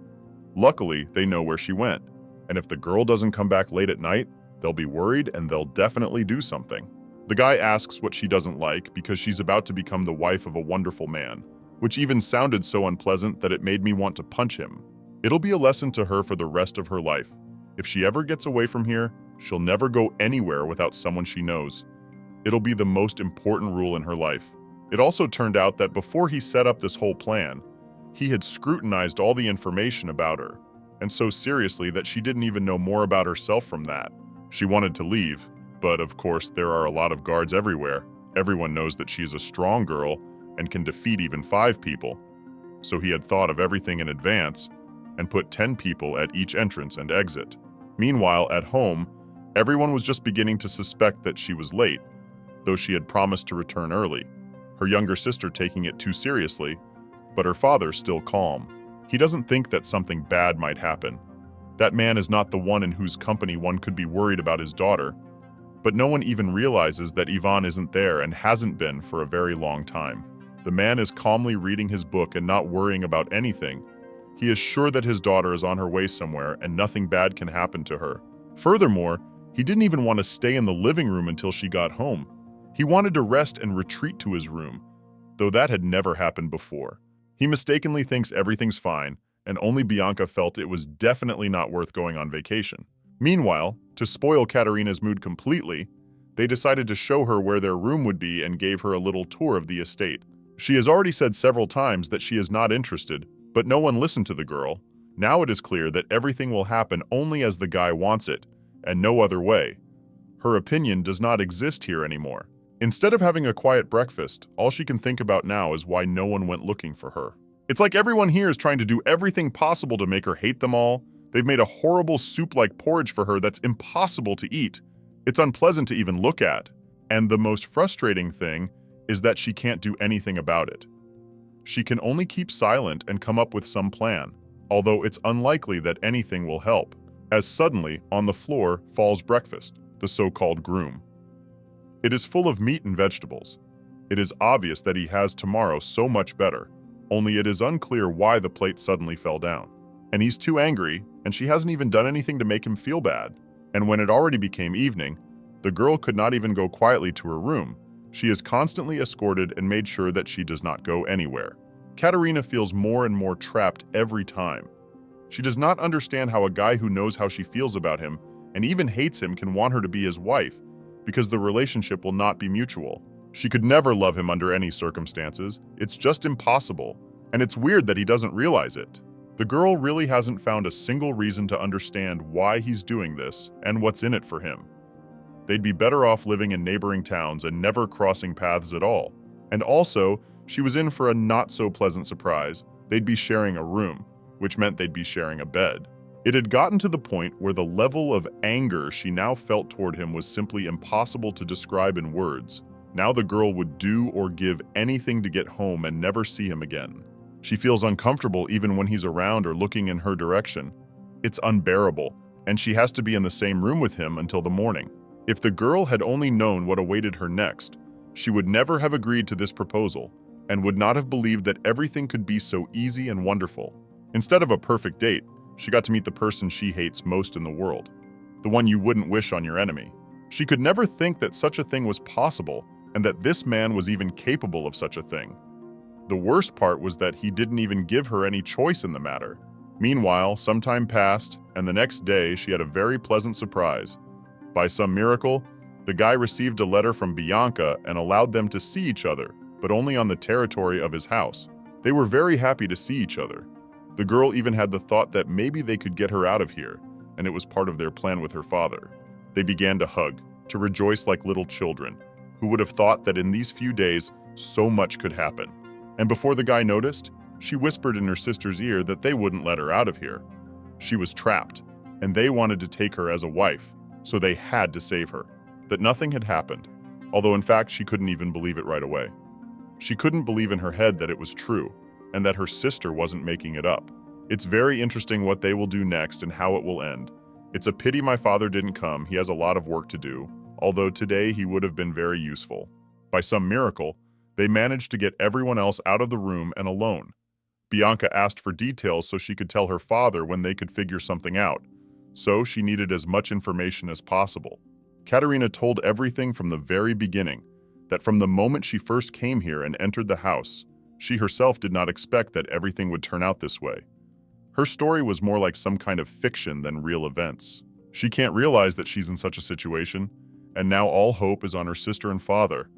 Luckily, they know where she went. And if the girl doesn't come back late at night, they'll be worried and they'll definitely do something. The guy asks what she doesn't like because she's about to become the wife of a wonderful man, which even sounded so unpleasant that it made me want to punch him. It'll be a lesson to her for the rest of her life. If she ever gets away from here, she'll never go anywhere without someone she knows. It'll be the most important rule in her life. It also turned out that before he set up this whole plan, he had scrutinized all the information about her, and so seriously that she didn't even know more about herself from that. She wanted to leave, but of course there are a lot of guards everywhere. Everyone knows that she is a strong girl and can defeat even 5 people. So he had thought of everything in advance and put 10 people at each entrance and exit. Meanwhile, at home, everyone was just beginning to suspect that she was late, though she had promised to return early. Her younger sister taking it too seriously, but her father still calm. He doesn't think that something bad might happen. That man is not the one in whose company one could be worried about his daughter. But no one even realizes that Ivan isn't there and hasn't been for a very long time. The man is calmly reading his book and not worrying about anything. He is sure that his daughter is on her way somewhere and nothing bad can happen to her. Furthermore, he didn't even want to stay in the living room until she got home. He wanted to rest and retreat to his room, though that had never happened before. He mistakenly thinks everything's fine, and only Bianca felt it was definitely not worth going on vacation. Meanwhile, to spoil Katerina's mood completely, they decided to show her where their room would be and gave her a little tour of the estate. She has already said several times that she is not interested, but no one listened to the girl. Now it is clear that everything will happen only as the guy wants it, and no other way. Her opinion does not exist here anymore. Instead of having a quiet breakfast, all she can think about now is why no one went looking for her. It's like everyone here is trying to do everything possible to make her hate them all. They've made a horrible soup-like porridge for her that's impossible to eat. It's unpleasant to even look at. And the most frustrating thing is that she can't do anything about it. She can only keep silent and come up with some plan, although it's unlikely that anything will help, as suddenly, on the floor, falls breakfast, the so-called groom. It is full of meat and vegetables. It is obvious that he has tomorrow so much better, only it is unclear why the plate suddenly fell down. And he's too angry, and she hasn't even done anything to make him feel bad. And when it already became evening, the girl could not even go quietly to her room. She is constantly escorted and made sure that she does not go anywhere. Katerina feels more and more trapped every time. She does not understand how a guy who knows how she feels about him and even hates him can want her to be his wife, because the relationship will not be mutual. She could never love him under any circumstances. It's just impossible, and it's weird that he doesn't realize it. The girl really hasn't found a single reason to understand why he's doing this and what's in it for him. They'd be better off living in neighboring towns and never crossing paths at all. And also, she was in for a not-so-pleasant surprise. They'd be sharing a room, which meant they'd be sharing a bed. It had gotten to the point where the level of anger she now felt toward him was simply impossible to describe in words. Now the girl would do or give anything to get home and never see him again. She feels uncomfortable even when he's around or looking in her direction. It's unbearable, and she has to be in the same room with him until the morning. If the girl had only known what awaited her next, she would never have agreed to this proposal and would not have believed that everything could be so easy and wonderful. Instead of a perfect date, she got to meet the person she hates most in the world, the one you wouldn't wish on your enemy. She could never think that such a thing was possible and that this man was even capable of such a thing. The worst part was that he didn't even give her any choice in the matter. Meanwhile, some time passed, and the next day she had a very pleasant surprise. By some miracle, the guy received a letter from Bianca and allowed them to see each other, but only on the territory of his house. They were very happy to see each other. The girl even had the thought that maybe they could get her out of here, and it was part of their plan with her father. They began to hug, to rejoice like little children. Who would have thought that in these few days, so much could happen? And before the guy noticed, she whispered in her sister's ear that they wouldn't let her out of here. She was trapped, and they wanted to take her as a wife, so they had to save her. That nothing had happened, although in fact she couldn't even believe it right away. She couldn't believe in her head that it was true, and that her sister wasn't making it up. It's very interesting what they will do next and how it will end. It's a pity my father didn't come. He has a lot of work to do, although today he would have been very useful. By some miracle, they managed to get everyone else out of the room and alone. Bianca asked for details so she could tell her father when they could figure something out, so she needed as much information as possible. Katerina told everything from the very beginning, that from the moment she first came here and entered the house, she herself did not expect that everything would turn out this way. Her story was more like some kind of fiction than real events. She can't realize that she's in such a situation, and now all hope is on her sister and father.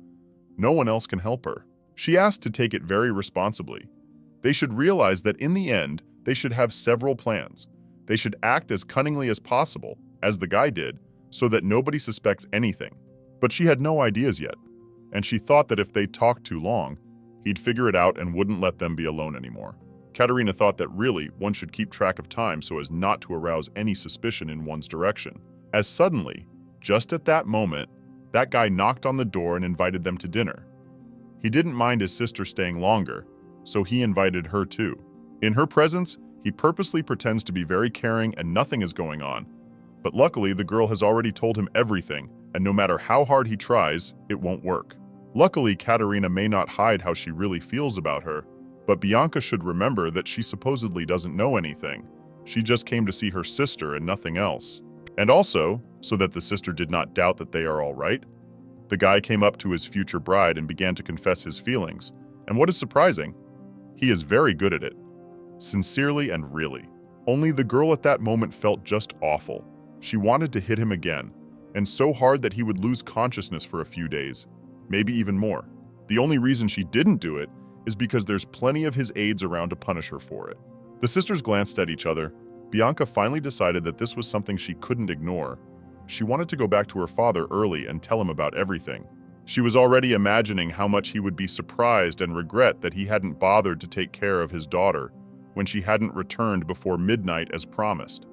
No one else can help her. She asked to take it very responsibly. They should realize that in the end, they should have several plans. They should act as cunningly as possible, as the guy did, so that nobody suspects anything. But she had no ideas yet, and she thought that if they talked too long, he'd figure it out and wouldn't let them be alone anymore. Katerina thought that really one should keep track of time so as not to arouse any suspicion in one's direction. As suddenly, just at that moment, that guy knocked on the door and invited them to dinner. He didn't mind his sister staying longer, so he invited her too. In her presence, he purposely pretends to be very caring and nothing is going on. But luckily, the girl has already told him everything, and no matter how hard he tries, it won't work. Luckily, Katerina may not hide how she really feels about her, but Bianca should remember that she supposedly doesn't know anything. She just came to see her sister and nothing else. And also, so that the sister did not doubt that they are all right, the guy came up to his future bride and began to confess his feelings. And what is surprising, he is very good at it. Sincerely and really. Only the girl at that moment felt just awful. She wanted to hit him again, and so hard that he would lose consciousness for a few days, maybe even more. The only reason she didn't do it is because there's plenty of his aides around to punish her for it. The sisters glanced at each other. Bianca finally decided that this was something she couldn't ignore. She wanted to go back to her father early and tell him about everything. She was already imagining how much he would be surprised and regret that he hadn't bothered to take care of his daughter when she hadn't returned before midnight as promised.